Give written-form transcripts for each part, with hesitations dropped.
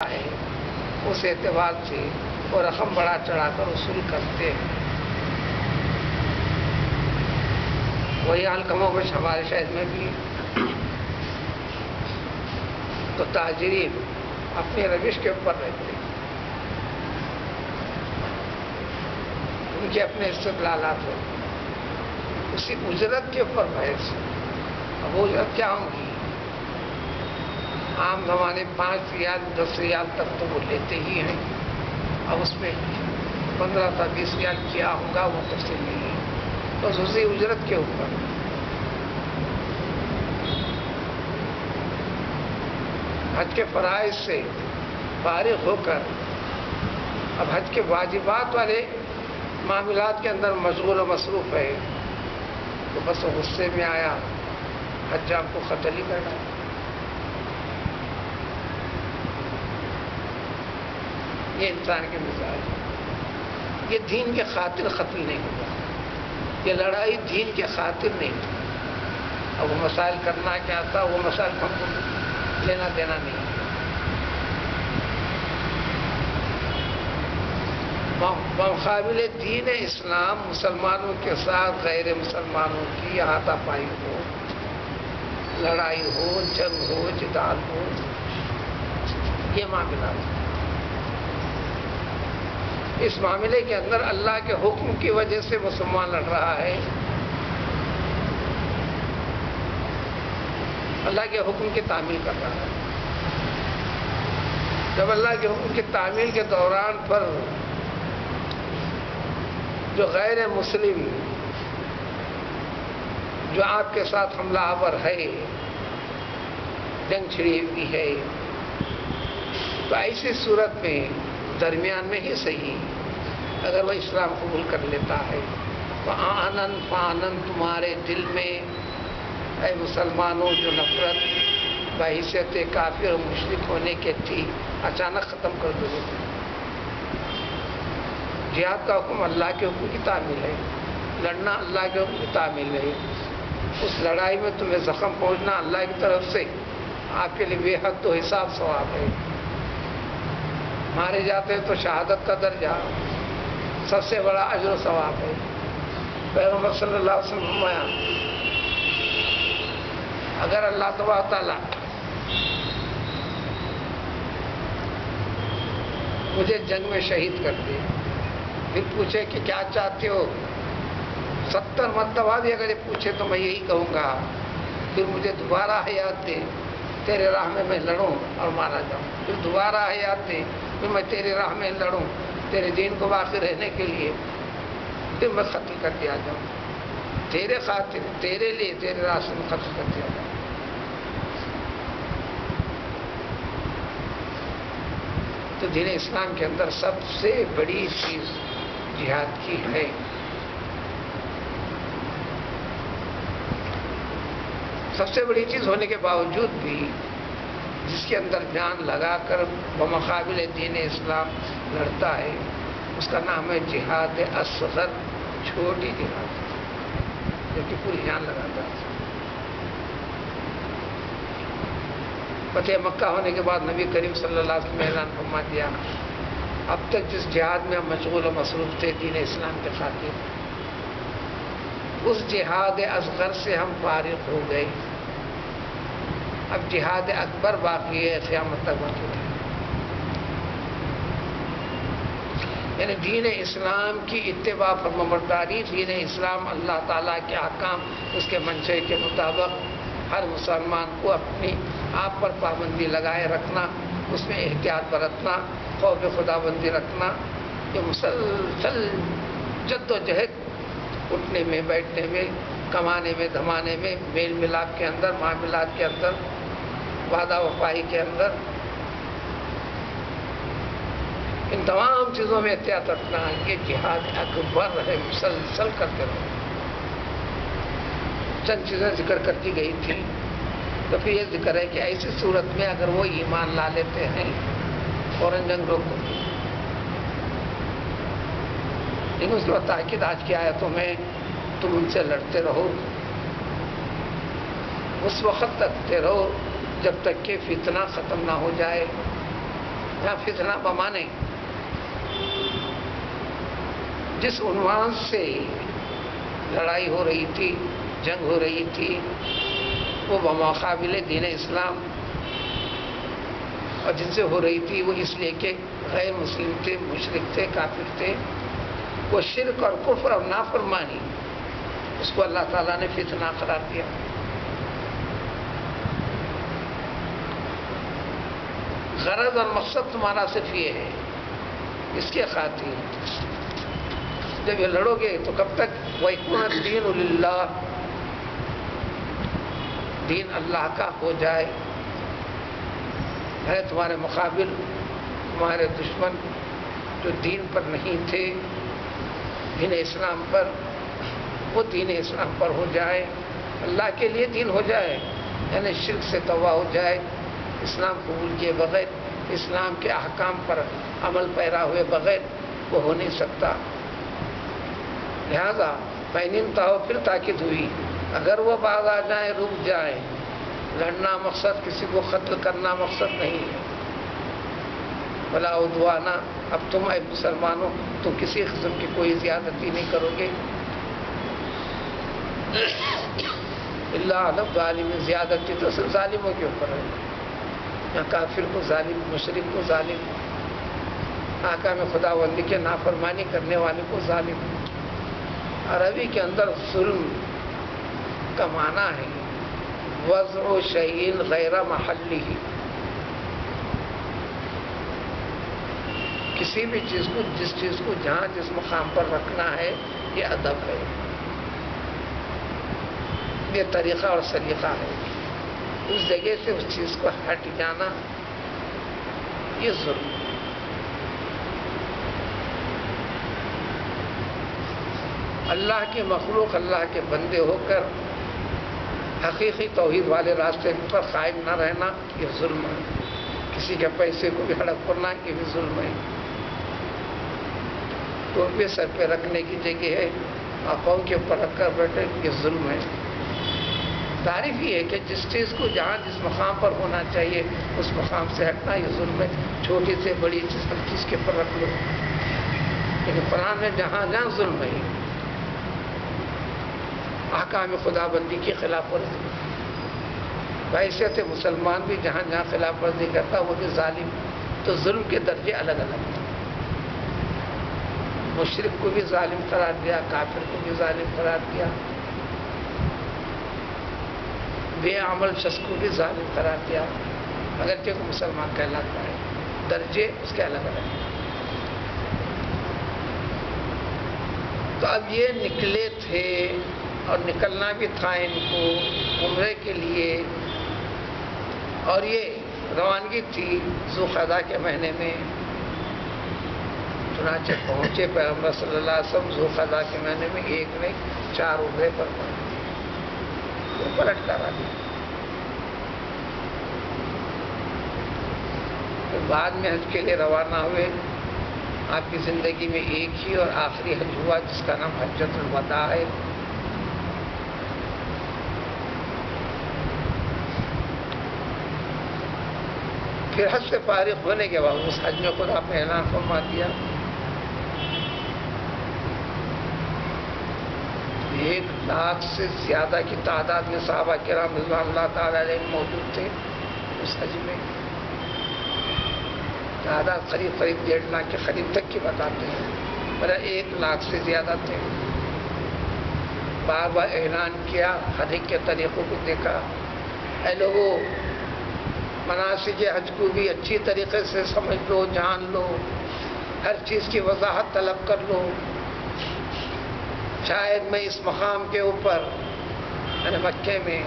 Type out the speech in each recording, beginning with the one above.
ہے اس اعتبار سے وہ رقم بڑھا چڑھا کر وصول کرتے ہیں. وہی حال کم و بیش ہمارے شہر میں بھی تو تاجرین اپنی روش کے اوپر رہتے ہیں، ان کے اپنے استدلالات ہوتے ہیں، اسی اجرت کے اوپر بحث. اب وہ اجرت کیا ہوں گی؟ عام زمانے 5 ریال 10 ریال تک تو وہ لیتے ہی ہیں. اب اس میں 15 تا 20 ریال کیا ہوگا وہ تفصیل نہیں ہے، بس اسی اجرت کے اوپر. حج کے فرائض سے فارغ ہو کر اب حج کے واجبات والے معاملات کے اندر مشغول و مصروف ہے تو بس وہ غصے میں آیا، حجام کو قتل ہی کر ڈالا. یہ انسان کے مزاج ہے. یہ دین کے خاطر قتل نہیں ہوا، یہ لڑائی دین کے خاطر نہیں تھی. اب وہ مسائل کرنا کیا تھا، وہ مسائل ہم کو لینا دینا نہیں. بمقابل دین اسلام مسلمانوں کے ساتھ غیر مسلمانوں کی ہاتھا پائی ہو، لڑائی ہو، جنگ ہو، جدال ہو، یہ معاملہ ہے. اس معاملے کے اندر اللہ کے حکم کی وجہ سے مسلمان لڑ رہا ہے. اللہ کے حکم کی تعمیل کر رہا ہے. جب اللہ کے حکم کی تعمیل کے دوران پر جو غیر مسلم جو آپ کے ساتھ حملہ آور ہے، جنگ چھڑی ہوئی ہے، تو ایسی صورت میں درمیان میں ہی صحیح اگر وہ اسلام قبول کر لیتا ہے تو آنن فانن تمہارے دل میں اے مسلمانوں جو نفرت بحیثیت کافر و مشرک ہونے کے تھی اچانک ختم کر دو گے. جہاد کا حکم اللہ کے حکم کی تعمیل ہے، لڑنا اللہ کے حکم کی تعمیل ہے. اس لڑائی میں تمہیں زخم پہنچنا اللہ کی طرف سے آپ کے لیے بے حد و حساب ثواب ہے. مارے جاتے ہیں تو شہادت کا درجہ سب سے بڑا اجر و ثواب ہے. پیغمبر صلی اللہ علیہ وسلم فرمایا اگر اللہ تبارک تعالیٰ مجھے جنگ میں شہید کر دے، پھر پوچھے کہ کیا چاہتے ہو، 70 مرتبہ بھی اگر یہ پوچھے تو میں یہی کہوں گا پھر مجھے دوبارہ حیات دے، تیرے راہ میں لڑوں اور مارا جاؤں. پھر دوبارہ حیات دے، پھر میں تیرے راہ میں لڑوں تیرے دین کو باقی رہنے کے لیے، پھر میں قتل کر دیا جاؤں تیرے خاطر، تیرے لیے، تیرے راستے میں قتل کر دیا جاؤں. تو دین اسلام کے اندر سب سے بڑی چیز جہاد کی ہے. سب سے بڑی چیز ہونے کے باوجود بھی جس کے اندر جان لگا کر بمقابل دین اسلام لڑتا ہے اس کا نام ہے جہاد اصغر، چھوٹی جہاد، جبکہ پوری جان لگاتا ہے. فتح مکہ ہونے کے بعد نبی کریم صلی اللہ علیہ وسلم نے اعلان فرما دیا اب تک جس جہاد میں ہم مشغول و مصروف تھے دین اسلام کے خاطر، اس جہاد اصغر سے ہم فارغ ہو گئے. اب جہاد اکبر باقی ہے، قیامت تک باقی ہے. یعنی دین اسلام کی اتباع فرمانبرداری، دین اسلام اللہ تعالیٰ کے احکام اس کے منشے کے مطابق ہر مسلمان کو اپنی آپ پر پابندی لگائے رکھنا، اس میں احتیاط برتنا، خوف خدا بندی رکھنا، یہ مسلسل جد و جہد اٹھنے میں، بیٹھنے میں، کمانے میں، دھمانے میں، میل ملاپ کے اندر، معاملات کے اندر، وعدہ وفائی کے اندر، ان تمام چیزوں میں احتیاط رکھنا. یہ جہاد اکبر ہے، مسلسل کرتے رہو. چند چیزیں ذکر کرتی گئی تھی تو پھر یہ ذکر ہے کہ ایسی صورت میں اگر وہ ایمان لا لیتے ہیں فوراً جنگ روک دو. لیکن اس کے بعد تاکید آج کی آیتوں میں تم ان سے لڑتے رہو، اس وقت تک لڑتے رہو جب تک کہ فتنہ ختم نہ ہو جائے، جہاں فتنہ بمانے جس عنوان سے لڑائی ہو رہی تھی، جنگ ہو رہی تھی، وہ بمقابل دین اسلام، اور جن سے ہو رہی تھی وہ اس لیے کہ غیر مسلم تھے، مشرک تھے، کافر تھے، وہ شرک اور کفر اور نافرمانی، اس کو اللہ تعالیٰ نے فتنہ قرار دیا۔ غرض اور مقصد تمہارا صرف یہ ہے، اس کے خاطر جب یہ لڑو گے تو کب تک؟ وَيَكُونَ الدِّينُ لِلَّهِ، دین اللہ کا ہو جائے۔ ہے تمہارے مقابل تمہارے دشمن جو دین پر نہیں تھے، دین اسلام پر، وہ دین اسلام پر ہو جائے، اللہ کے لیے دین ہو جائے، یعنی شرک سے توبہ ہو جائے، اسلام قبول کیے بغیر، اسلام کے احکام پر عمل پیرا ہوئے بغیر وہ ہو نہیں سکتا۔ لہذا فَإِنِ پھر تاکید ہوئی، اگر وہ باز آ جائیں، رک جائیں، لڑنا مقصد، کسی کو قتل کرنا مقصد نہیں ہے۔ وَلَا عُدْوَانَ، اب تم اے مسلمانوں تم کسی قسم کی کوئی زیادتی نہیں کرو گے، اللہ علی الظالم، زیادتی تو صرف ظالموں کے اوپر ہے، یا کافر کو ظالم، مشرک کو ظالم، احکام خداوندی کے نافرمانی کرنے والے کو ظالم۔ عربی کے اندر ظلم کا معنی ہے وضع شیء غیر محلہ، کسی بھی چیز کو، جس چیز کو جہاں جس مقام پر رکھنا ہے، یہ ادب ہے، یہ طریقہ اور سلیقہ ہے۔ اس جگہ سے اس چیز کو ہٹ جانا، یہ ظلم۔ اللہ کی مخلوق، اللہ کے بندے ہو کر حقیقی توحید والے راستے پر قائم نہ رہنا، یہ ظلم ہے۔ کسی کے پیسے کو بھی ہڑپ کرنا، یہ بھی ظلم ہے۔ ٹوپی سر پہ رکھنے کی جگہ ہے، پاؤں کے اوپر رکھ کر بیٹھے، یہ ظلم ہے۔ تعریف یہ ہے کہ جس چیز کو جہاں جس مقام پر ہونا چاہیے اس مقام سے ہٹنا، یہ ظلم ہے۔ چھوٹی سے بڑی چیز ہر چیز کے اوپر رکھ لو، لیکن قرآن میں جہاں جہاں ظلم ہے، احکام خدا بندی کی خلاف ورزی، بحیثیت مسلمان بھی جہاں جہاں خلاف ورزی کرتا وہ بھی ظالم۔ تو ظلم کے درجے الگ الگ ہیں، مشرک کو بھی ظالم قرار دیا، کافر کو بھی ظالم قرار دیا، بے عمل شخص کو بھی ظالم قرار دیا، اگرچہ وہ مسلمان کہلاتا ہے، درجے اس کے الگ الگ ہیں۔ تو اب یہ نکلے تھے اور نکلنا بھی تھا ان کو عمرے کے لیے، اور یہ روانگی تھی ذوالقعدہ کے مہینے میں، چنانچہ پہنچے پیغمبر صلی اللہ علیہ وسلم ذوالقعدہ کے مہینے میں، ایک نہیں 4 عمرے پر پہنچے، پلٹ کر آ گئے۔ پھر بعد میں حج کے لیے روانہ ہوئے۔ آپ کی زندگی میں ایک ہی اور آخری حج ہوا جس کا نام حجۃ الوداع ہے۔ پھر حج سے فارغ ہونے کے بعد اس حج میں خدا نے اعلان فرما دیا، 1,00,000 سے زیادہ کی تعداد میں صحابہ کرام رضوان اللہ تعالیٰ علیہ موجود تھے اس حج میں۔ تعداد قریب 1.5 لاکھ کے قریب تک کی بتاتے ہیں، پر 1,00,000 سے زیادہ تھے۔ بار بار اعلان کیا، حج کے طریقوں کو دیکھا، اے لوگوں مناسک حج کو بھی اچھی طریقے سے سمجھ لو، جان لو، ہر چیز کی وضاحت طلب کر لو۔ شاید میں اس مقام کے اوپر یعنی مکے میں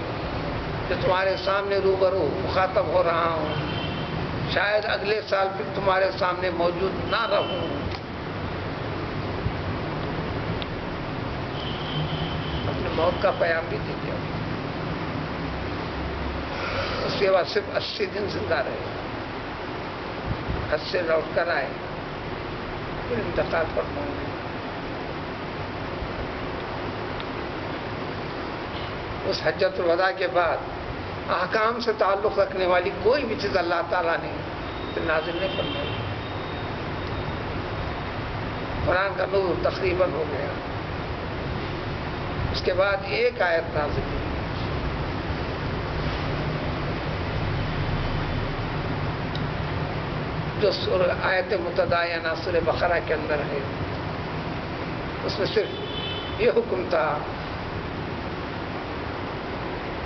جو تمہارے سامنے روبرو مخاطب ہو رہا ہوں، شاید اگلے سال پھر تمہارے سامنے موجود نہ رہوں، اپنے موت کا پیام بھی دے دیا۔ اس کے بعد صرف 80 دن زندہ رہے، حج سے لوٹ کر آئے، پھر انتقال فرمائے۔ اس حجۃ الوداع کے بعد احکام سے تعلق رکھنے والی کوئی بھی چیز اللہ تعالیٰ نے پھر نازل نہیں فرمائی. قرآن کا نور تقریباً ہو گیا. اس کے بعد ایک آیت نازل ہوئی جو سورہ آیت متداینہ سورہ بقرہ کے اندر ہے. اس میں صرف یہ حکم تھا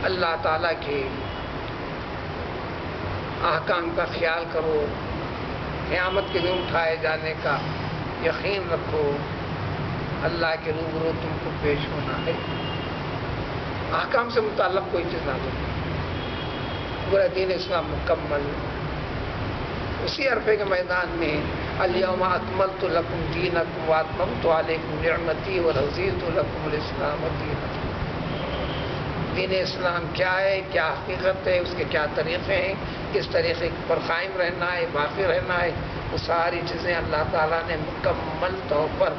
اللہ تعالیٰ کے احکام کا خیال کرو، قیامت کے دن اٹھائے جانے کا یقین رکھو، اللہ کے روبرو تم کو پیش ہونا ہے. احکام سے متعلق کوئی چیز نہ دو. پورا دین اسلام مکمل. اسی عرفے کے میدان میں الیوم اکملت لکم دینکم واتممت علیکم نعمتی ورضیت لکم الاسلام دینا. دین اسلام کیا ہے، کیا حقیقت ہے، اس کے کیا طریقے ہیں، کس طریقے پر قائم رہنا ہے، باقی رہنا ہے، وہ ساری چیزیں اللہ تعالیٰ نے مکمل طور پر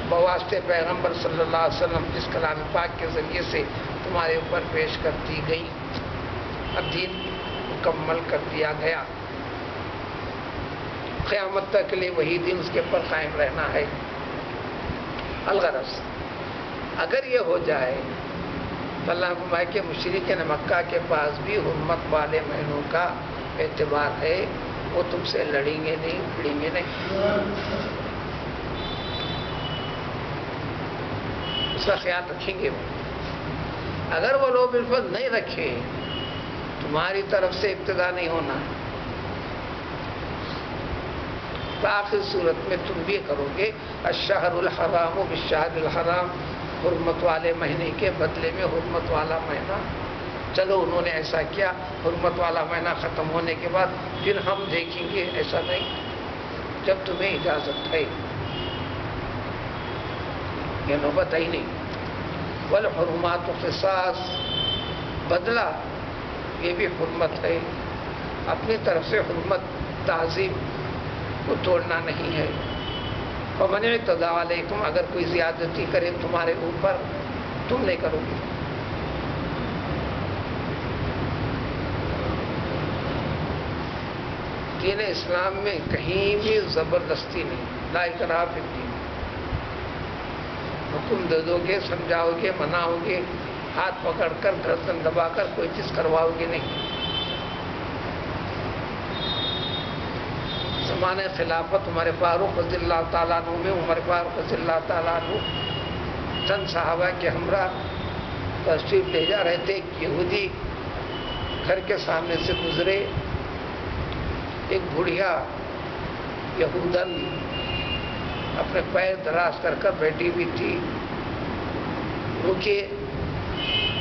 بواسطے پیغمبر صلی اللہ علیہ وسلم جس کلام پاک کے ذریعے سے تمہارے اوپر پیش کر دی گئی. اب دین مکمل کر دیا گیا. قیامت تک کے لیے وہی دن اس کے اوپر قائم رہنا ہے. الغرض اگر یہ ہو جائے تو اللہ فرمائے کہ مشرکین مکہ کے پاس بھی حرمت والے مہینوں کا اعتبار ہے، وہ تم سے لڑیں گے نہیں، بھڑیں گے نہیں. اس کا خیال رکھیں گے. وہ اگر وہ لوگ بالفرض نہیں رکھے تمہاری طرف سے ابتدا نہیں ہونا. تو آخر صورت میں تم بھی کرو گے الشہر الحرام بالشہر الحرام، حرمت والے مہینے کے بدلے میں حرمت والا مہینہ. چلو انہوں نے ایسا کیا، حرمت والا مہینہ ختم ہونے کے بعد پھر ہم دیکھیں گے، ایسا نہیں. جب تمہیں اجازت ہے یہ نوبت ہی نہیں. والحرمات قصاص، بدلہ یہ بھی حرمت ہے. اپنی طرف سے حرمت تعظیم کو توڑنا نہیں ہے. فمن اعتدی علیکم، اگر کوئی زیادتی کرے تمہارے اوپر تم نہیں کرو گے. دین اسلام میں کہیں بھی زبردستی نہیں. لا اکراہ فی الدین. حکم دے دو گے، سمجھاؤ گے، مناؤ گے، ہاتھ پکڑ کر گردن دبا کر کوئی چیز کرواؤ گے نہیں. زمانۂ خلافت عمر فاروق رضی اللہ تعالیٰ عنہ میں عمر فاروق رضی اللہ تعالیٰ عنہ چند صحابہ کے ہمراہ تشریف لے جا رہے تھے. یہودی گھر کے سامنے سے گزرے. ایک بڑھیا یہودن اپنے پیر دراز کر کر بیٹھی ہوئی تھی. رکے.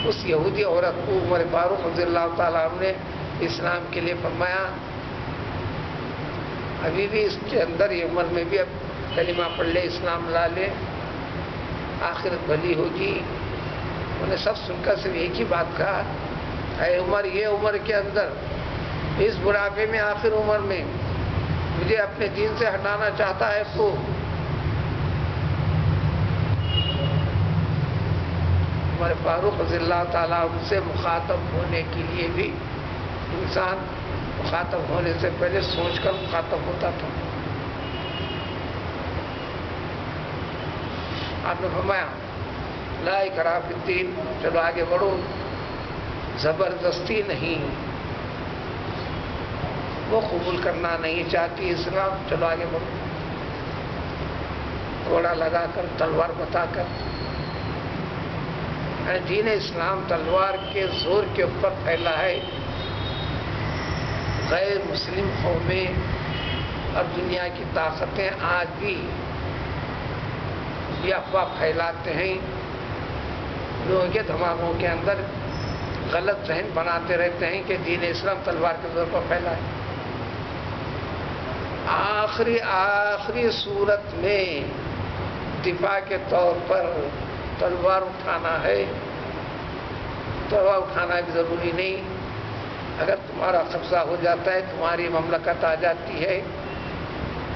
اس یہودی عورت کو عمر فاروق رضی اللہ تعالیٰ عنہ نے اسلام کے لیے فرمایا ابھی بھی اس کے اندر یہ عمر میں بھی اب کلمہ پڑھ لے، اسلام لا لے، آخرت بھلی ہوگی. انہوں نے سب سن کر صرف ایک ہی بات کہا، اے عمر، یہ عمر کے اندر اس بڑھاپے میں آخر عمر میں مجھے اپنے دین سے ہٹانا چاہتا ہے تو عمر فاروق رضی اللہ تعالیٰ عنہ سے مخاطب ہونے کے لیے بھی انسان مخاطب ہونے سے پہلے سوچ کر مخاطب ہوتا تھا. آپ نے فرمایا لا اکراہ فی الدین، چلو آگے بڑھو، زبردستی نہیں. وہ قبول کرنا نہیں چاہتی اسلام، چلو آگے بڑھو. گھوڑا لگا کر، تلوار بتا کر. دین اسلام تلوار کے زور کے اوپر پھیلا ہے. غیر مسلم قومیں اور دنیا کی طاقتیں آج بھی یہ افواہ پھیلاتے ہیں، لوگوں کے دماغوں کے اندر غلط ذہن بناتے رہتے ہیں کہ دین اسلام تلوار کے زور پر پھیلا ہے. آخری صورت میں دفاع کے طور پر تلوار اٹھانا ہے. تلوار اٹھانا بھی ضروری نہیں. اگر تمہارا قبضہ ہو جاتا ہے، تمہاری مملکت آ جاتی ہے،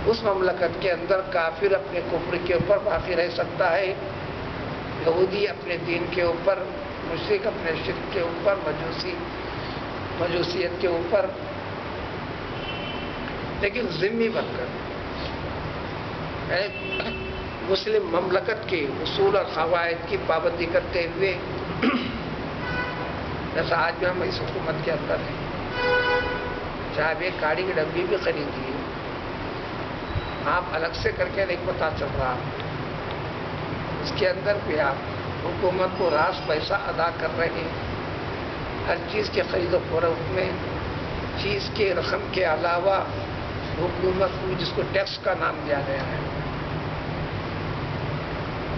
اس مملکت کے اندر کافر اپنے کفر کے اوپر باقی رہ سکتا ہے، یہودی اپنے دین کے اوپر، مشرک اپنے شرک کے اوپر، مجوسیت کے اوپر لیکن ذمہ بن کر مسلم مملکت کے اصول اور قواعد کی پابندی کرتے ہوئے، جیسا آج بھی ہم اس حکومت کے اندر ہیں، چاہے آپ ایک گاڑی کی ڈبی بھی خریدیے، آپ الگ سے کر کے نہیں پتا چل رہا، اس کے اندر بھی آپ حکومت کو راست پیسہ ادا کر رہے ہیں۔ ہر چیز کے خرید و فروخت میں چیز کے رقم کے علاوہ حکومت کو جس کو ٹیکس کا نام دیا گیا ہے،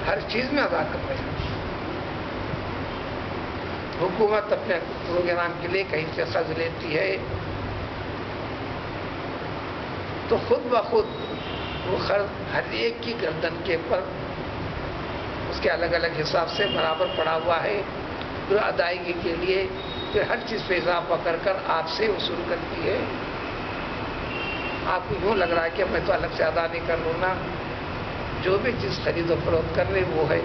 ہر چیز میں ادا کر رہے ہیں۔ حکومت اپنے پروگرام کے لیے کہیں سے قرض لیتی ہے تو خود بخود وہ قرض ہر ایک کی گردن کے پر اس کے الگ الگ حساب سے برابر پڑا ہوا ہے، جو ادائیگی کے لیے پھر ہر چیز پہ اضافہ کر آپ سے وصول کرتی ہے۔ آپ کو یوں لگ رہا ہے کہ میں تو الگ سے ادا نہیں کر لوں نا، جو بھی چیز خرید و فروخت کر رہے وہ ہے،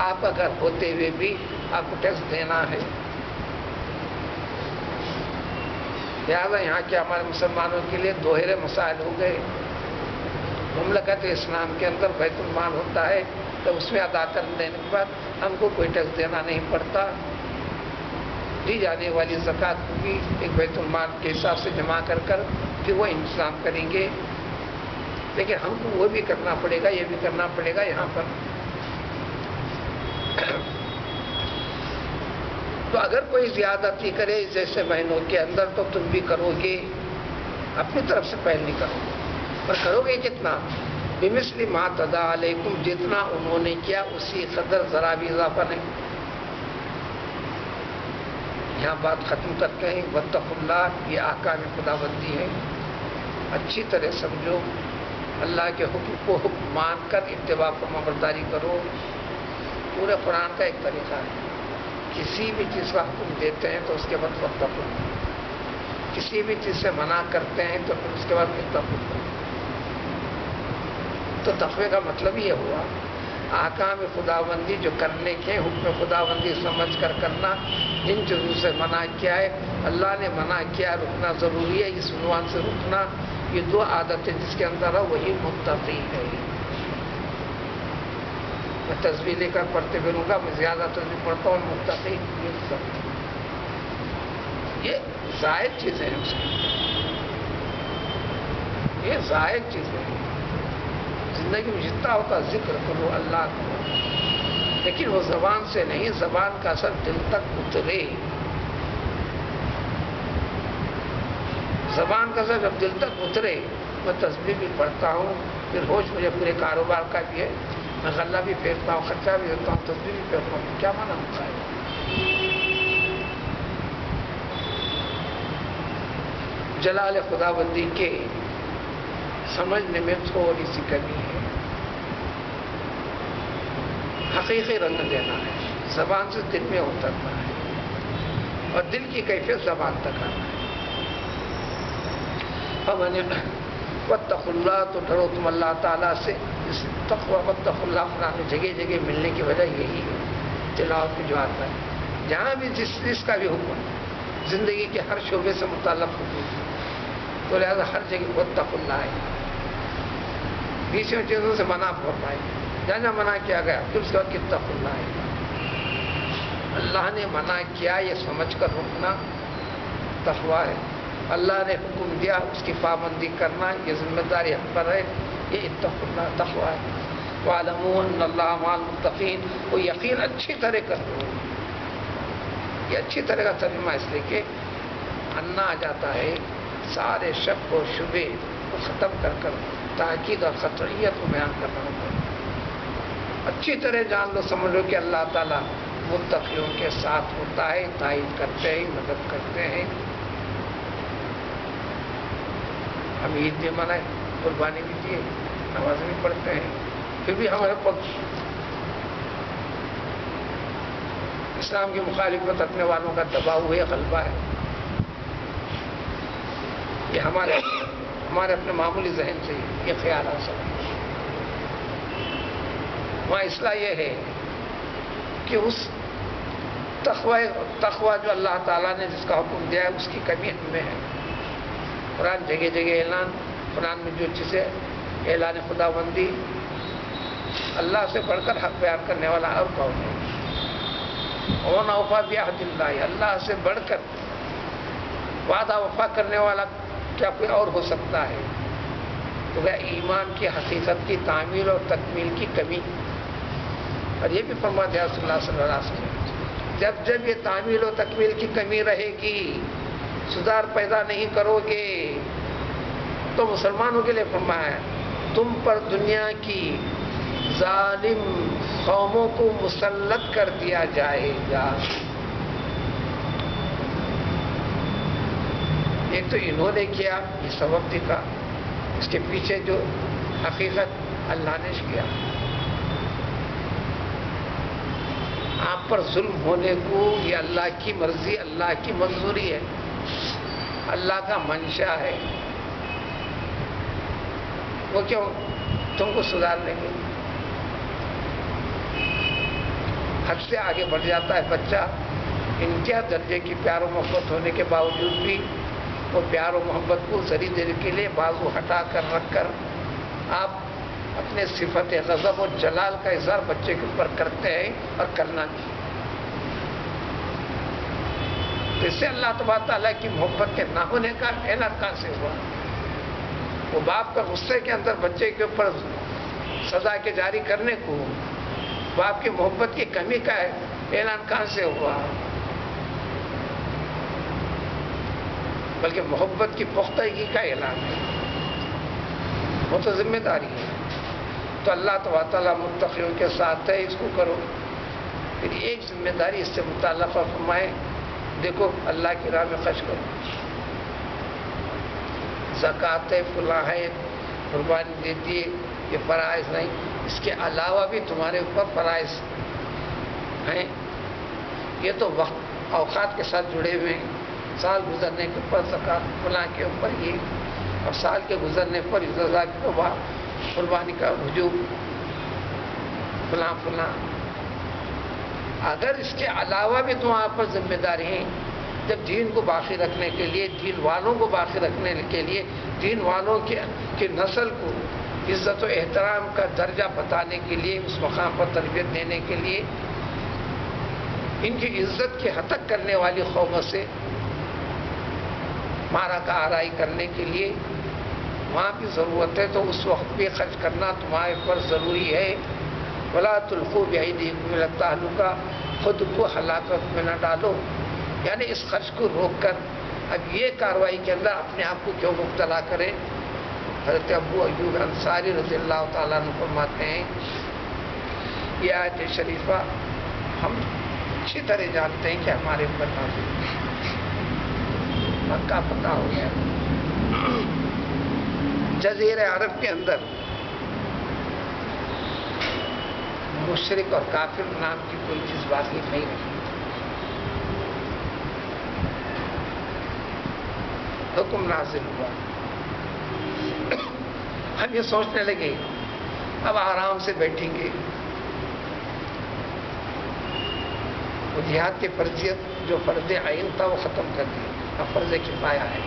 آپ کا گھر ہوتے ہوئے بھی آپ کو ٹیکس دینا ہے۔ لہٰذا یہاں کے ہمارے مسلمانوں کے لیے دوہرے مسائل ہو گئے۔ مملکت اسلام کے اندر بیت المال ہوتا ہے تو اس میں ادا کر دینے کے بعد ہم کو کوئی ٹیکس دینا نہیں پڑتا، دی جانے والی زکوٰۃ کو بھی ایک بیت المال کے حساب سے جمع کر پھر وہ انتظام کریں گے، لیکن ہم کو وہ بھی کرنا پڑے گا، یہ بھی کرنا پڑے گا یہاں پر۔ تو اگر کوئی زیادتی کرے جیسے مہینوں کے اندر تو تم بھی کرو گے، اپنی طرف سے پہل نہیں کرو گے، اور کرو گے کتنا؟ بمثل ما تدا علیکم، جتنا انہوں نے کیا اسی قدر ذرا بھی اضافہ نہیں۔ یہاں بات ختم کرتے ہیں۔ واتقوا اللہ، یہ احکام خداوندی ہے، اچھی طرح سمجھو، اللہ کے حکم کو حکم مان کر اتباع فرمانبرداری کرو۔ پورے قرآن کا ایک طریقہ ہے، کسی بھی چیز کا حکم دیتے ہیں تو اس کے بعد واتقوا، کسی بھی چیز سے منع کرتے ہیں تو پھر اس کے بعد اتقوا۔ تو تقوی کا مطلب یہ ہوا احکام خداوندی جو کرنے کے حکم خداوندی سمجھ کر کرنا، جن چیزوں سے منع کیا ہے، اللہ نے منع کیا رکنا ضروری ہے، اس عنوان سے رکنا، یہ دو عادتیں جس کے اندر ہے وہی متقی ہے۔ میں تصویر لے کر پڑھتے پھروں گا، میں زیادہ تصویر پڑھتا ہوں، متقی یہ زائد چیزیں ہیں، اس کی یہ زائد چیزیں ہیں۔ زندگی میں جتنا ہوتا ذکر کرو اللہ کو، لیکن وہ زبان سے نہیں، زبان کا اثر دل تک اترے۔ زبان کا اثر جب دل تک اترے، میں تسبیح بھی پڑھتا ہوں، پھر ہوش مجھے پورے کاروبار کا بھی ہے، میں غلہ بھی پھیرتا ہوں، خرچہ بھی دیتا ہوں، تسبیح بھی پھیرتا ہوں، کیا معنی ہوتا ہے؟ جلال خداوندی کے سمجھنے میں تھوڑی سی کمی ہے، حقیقی رنگ دینا ہے، زبان سے دل میں اترنا ہے، اور دل کی کیفیت زبان تک آنا ہے۔ واتقوا اللہ، تو ڈرو تم اللہ تعالیٰ سے۔ اس تقوی واتقوا اللہ قرآن میں جگہ جگہ ملنے کی وجہ یہی ہے، تلاوت کی جو آتا ہے، جہاں بھی جس چیز کا بھی حکم زندگی کے ہر شعبے سے متعلق حکم، تو لہذا ہر جگہ واتقوا اللہ ہے، بیچ میں چیزوں سے منع فرمائے، جہاں جہاں منع کیا گیا پھر اس کے بعد اتقوا اللہ ہے۔ اللہ نے منع کیا یہ سمجھ کر رکنا تقوی ہے، اللہ نے حکم دیا اس کی پابندی کرنا یہ ذمہ داری ہم پر ہے، یہ اتقوا اللہ تقوی ہے۔ وَاعْلَمُوا أَنَّ اللَّهَ مَعَ الْمُتَّقِينَ، وہ یقین اچھی طرح کرتے ہو، یہ اچھی طرح کا ترجمہ اس لیے کہ انا آ جاتا ہے سارے شک و شبے کو ختم کر تاکید اور قطعیت کو بیان کرنا ہوتا ہے۔ اچھی طرح جان لو، سمجھ لو کہ اللہ تعالیٰ متقیوں کے ساتھ ہوتا ہے، تائید کرتے ہیں، مدد کرتے ہیں۔ ہم عید بھی منائے، قربانی بھی دیے، نماز بھی پڑھتے ہیں، پھر بھی ہمارے پاس اسلام کی مخالفت رکھنے والوں کا دباؤ ہے، غلبہ ہے۔ یہ ہمارے اپنے معمولی ذہن سے یہ خیال آ سکتا ہے۔ وہاں اصلاح یہ ہے کہ اس تقوی جو اللہ تعالیٰ نے جس کا حکم دیا ہے اس کی کمی ہم میں ہے، قرآن جگہ جگہ اعلان، قرآن میں جو چیزیں اعلان خدا بندی، اللہ سے بڑھ کر حق بیان کرنے والا اور کون ہے؟ ومن اوفی بعہد اللہ، اللہ سے بڑھ کر وعدہ وفا کرنے والا کیا کوئی اور ہو سکتا ہے؟ تو وہ ایمان کی حقیقت کی تعمیل اور تکمیل کی کمی، اور یہ بھی فرما دیا رسول اللہ صلی اللہ علیہ وسلم، جب جب یہ تعمیل و تکمیل کی کمی رہے گی، سدھار پیدا نہیں کرو گے، تو مسلمانوں کے لیے فرمایا ہے تم پر دنیا کی ظالم قوموں کو مسلط کر دیا جائے گا۔ ایک تو انہوں نے کیا، یہ سبب دکھا، اس کے پیچھے جو حقیقت اللہ نے کیا۔ آپ پر ظلم ہونے کو یہ اللہ کی مرضی، اللہ کی منظوری ہے، اللہ کا منشا ہے۔ وہ کیوں تم کو سدھار لیں گے؟ حد سے آگے بڑھ جاتا ہے بچہ، انتہا درجے کی پیار و محبت ہونے کے باوجود بھی وہ پیار و محبت کو ذری دیر کے لیے بازو ہٹا کر رکھ کر آپ اپنے صفت غضب اور جلال کا اظہار بچے کے اوپر کرتے ہیں، اور کرنا نہیں۔ تو اس سے اللہ تبارک تعالیٰ کی محبت کے نہ ہونے کا اعلان کہاں سے ہوا؟ وہ باپ کا غصے کے اندر بچے کے اوپر سزا کے جاری کرنے کو باپ کی محبت کی کمی کا اعلان کہاں سے ہوا؟ بلکہ محبت کی پختگی کا اعلان ہے، وہ تو ذمہ داری ہے۔ تو اللہ تبارک تعالیٰ متقیوں کے ساتھ ہے، اس کو کرو۔ پھر ایک ذمہ داری اس سے متعلق فرمائے، دیکھو اللہ کی راہ میں خرچ کرو، زکوٰۃ فلاں ہے، قربانی دیتی ہے، یہ فرائض نہیں، اس کے علاوہ بھی تمہارے اوپر فرائض ہیں، یہ تو وقت اوقات کے ساتھ جڑے ہوئے ہیں۔ سال گزرنے کے اوپر زکوٰۃ فلاں کے اوپر یہ، اور سال کے گزرنے پر قربانی کا وجوب فلاں فلاں۔ اگر اس کے علاوہ بھی تمہارے پر ذمہ داری ہیں، جب دین کو باقی رکھنے کے لیے، دین والوں کو باقی رکھنے کے لیے، دین والوں کی نسل کو عزت و احترام کا درجہ بتانے کے لیے، اس مقام پر تربیت دینے کے لیے، ان کی عزت کی ہتک کرنے والی قوموں سے مارا کا آرائی کرنے کے لیے وہاں بھی ضرورت ہے، تو اس وقت بھی خرچ کرنا تمہارے پر ضروری ہے۔ وَلَا تُلْقُوا بِأَيْدِيكُمْ إِلَى التَّهْلُكَةِ، خود کو ہلاکت میں نہ ڈالو، یعنی اس خرچ کو روک کر اب یہ کارروائی کے اندر اپنے آپ کو کیوں مبتلا کریں؟ حضرت ابو ایوب انصاری رضی اللہ تعالیٰ عنہ فرماتے ہیں، یہ آیت شریفہ ہم اچھی طرح جانتے ہیں کہ ہمارے اوپر نازل ہے، مکہ پتہ ہو گیا، جزیرہ عرب کے اندر مشرک اور کافر نام کی کوئی چیز باقی نہیں رہی۔ حکم نازل ہوا، ہم یہ سوچنے لگے اب آرام سے بیٹھیں گے، وہ جہاد کی فرضیت جو فرض عین تھا وہ ختم کر دی، اب فرض کفایہ ہے۔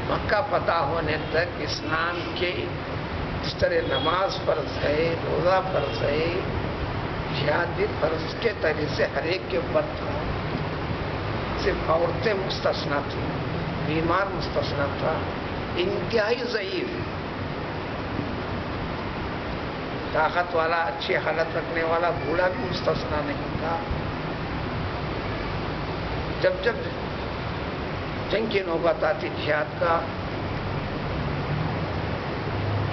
مکہ فتح ہونے تک اسلام کے جس طرح نماز فرض ہے، روزہ فرض ہے، جہاد بھی فرض کے طریقے سے ہر ایک کے اوپر تھا، صرف عورتیں مستثنیٰ تھیں، بیمار مستثنیٰ تھا، انتہائی ضعیف، طاقت والا، اچھی حالت رکھنے والا بوڑھا بھی مستثنیٰ نہیں تھا۔ جب جب جنگ کی نوبت آتی جہاد کا،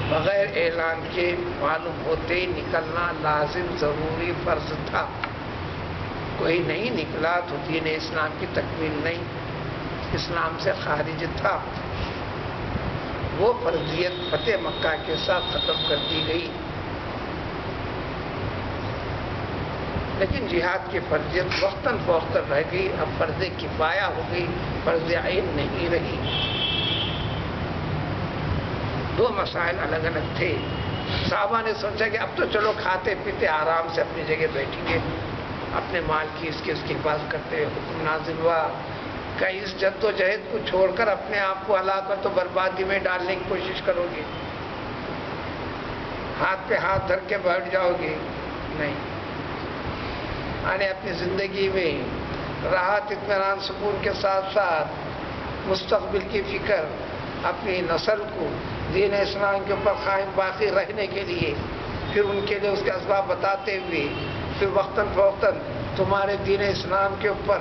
بغیر اعلان کے معلوم ہوتے ہی نکلنا لازم ضروری فرض تھا، کوئی نہیں نکلا تو دین اسلام کی تکمیل نہیں، اسلام سے خارج تھا۔ وہ فرضیت فتح مکہ کے ساتھ ختم کر دی گئی، لیکن جہاد کی فرضیت وقتاً فوقتاً رہ گئی، اب فرض کفایہ ہو گئی، فرض عین نہیں رہی۔ دو مسائل الگ الگ تھے۔ صحابہ نے سوچا کہ اب تو چلو کھاتے پیتے آرام سے اپنی جگہ بیٹھیں گے، اپنے مال کی اس کی حفاظت کرتے ہوئے حکم نازل ہوا کہیں اس جد و جہد کو چھوڑ کر اپنے آپ کو ہلاکت و بربادی میں ڈالنے کی کوشش کرو گے؟ ہاتھ پہ ہاتھ دھر کے بیٹھ جاؤ گے؟ نہیں. یعنی اپنی زندگی میں راحت اطمینان سکون کے ساتھ ساتھ مستقبل کی فکر، اپنی نسل کو دین اسلام کے اوپر قائم باقی رہنے کے لیے، پھر ان کے لیے اس کے اسباب بتاتے ہوئے، پھر وقتاً فوقتاً تمہارے دین اسلام کے اوپر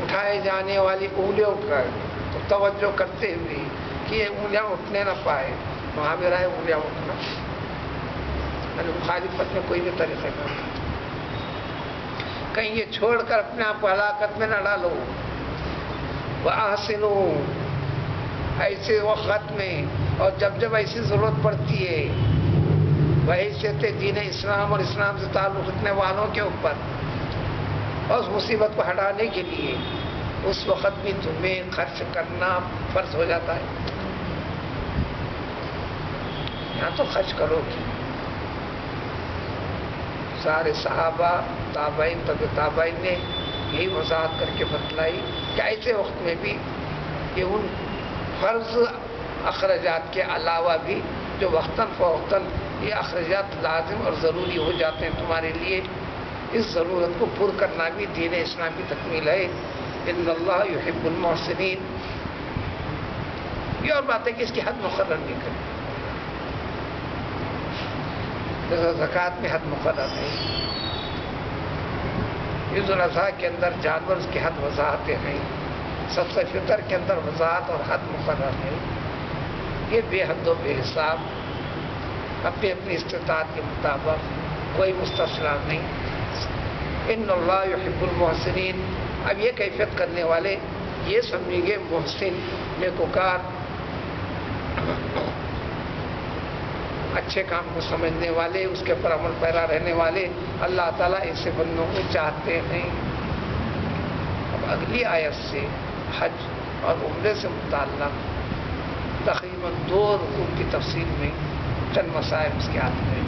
اٹھائے جانے والی انگلیاں اٹھ کر توجہ کرتے ہوئے کہ یہ انگلیاں اٹھنے نہ پائے. وہاں بھی رہے انگلیاں اٹھنا، یعنی مخالفت میں کوئی بھی طریقے کا کہیں یہ چھوڑ کر اپنے آپ کو ہلاکت میں نہ ڈالو. وَأَحْسِنُوا، ایسے وقت میں اور جب جب ایسی ضرورت پڑتی ہے بحیثیت دین اسلام اور اسلام سے تعلق رکھنے والوں کے اوپر اور اس مصیبت کو ہٹانے کے لیے، اس وقت بھی تمہیں خرچ کرنا فرض ہو جاتا ہے. یہاں تو خرچ کرو گی. سارے صحابہ، تابعین، تبع تابعین نے یہی وضاحت کر کے بتلائی کہ ایسے وقت میں بھی کہ ان فرض اخراجات کے علاوہ بھی جو وقتاً فوقتاً یہ اخراجات لازم اور ضروری ہو جاتے ہیں تمہارے لیے، اس ضرورت کو پر کرنا بھی دین اسلام کی تکمیل ہے. ان اللہ یحب المحسنین. یہ اور بات ہے کہ اس کی حد مقرر نہیں کریں. زکوٰۃ میں حد مقرر ہے، عید الاضحیٰ کے اندر جانور کی حد وضاحتیں ہیں، صدقہ فطر کے اندر وضاحت اور حد مقرر ہے. یہ بے حد و بے حساب اپنی اپنی استطاعت کے مطابق، کوئی مستثنیٰ نہیں. ان اللہ یحب المحسنین. اب یہ کیفیت کرنے والے یہ سمجھیں گے محسن، نیکوکار، اچھے کام کو سمجھنے والے، اس کے پر عمل پیرا رہنے والے. اللہ تعالیٰ ایسے بندوں کو چاہتے ہیں. اب اگلی آیت سے حج اور عمرے سے متعلق تقریباً 2 رکوع کی تفصیل میں چند مسائل اس کے ہاتھ میں.